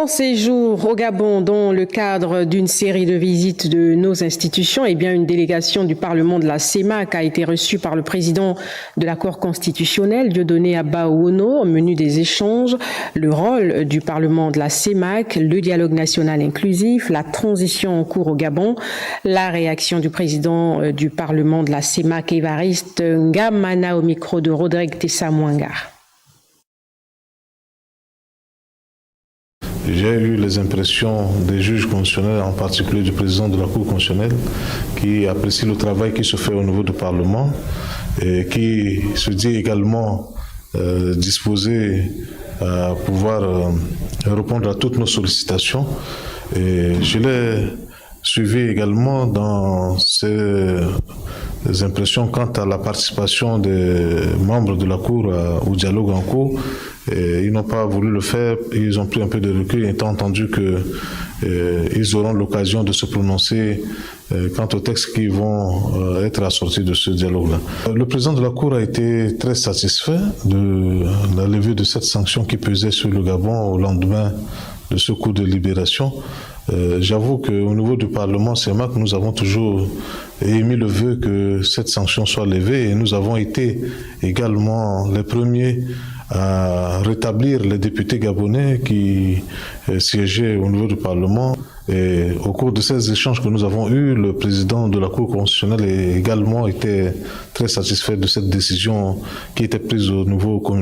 Son séjour au Gabon dans le cadre d'une série de visites de nos institutions, une délégation du Parlement de la CEMAC a été reçue par le président de la Cour constitutionnelle, Dieudonné Abba Ouono, au menu des échanges, le rôle du Parlement de la CEMAC, le dialogue national inclusif, la transition en cours au Gabon, la réaction du président du Parlement de la CEMAC, Évariste Ngamana, au micro de Rodrigue Tessa Mouangar. J'ai eu les impressions des juges constitutionnels, en particulier du président de la Cour constitutionnelle, qui apprécie le travail qui se fait au niveau du Parlement et qui se dit également disposé à pouvoir répondre à toutes nos sollicitations. Et je l'ai suivi également dans ces impressions quant à la participation des membres de la Cour au dialogue en cours. Et ils n'ont pas voulu le faire, ils ont pris un peu de recul étant entendu qu'ils auront l'occasion de se prononcer quant aux textes qui vont être assortis de ce dialogue-là. Le président de la Cour a été très satisfait de la levée de cette sanction qui pesait sur le Gabon au lendemain de ce coup de libération. J'avoue qu'au niveau du Parlement CEMAC, nous avons toujours émis le vœu que cette sanction soit levée et nous avons été également les premiers à rétablir les députés gabonais qui siégeaient au niveau du Parlement. Et au cours de ces échanges que nous avons eus, le président de la Cour constitutionnelle a également été très satisfait de cette décision qui était prise au niveau communautaire.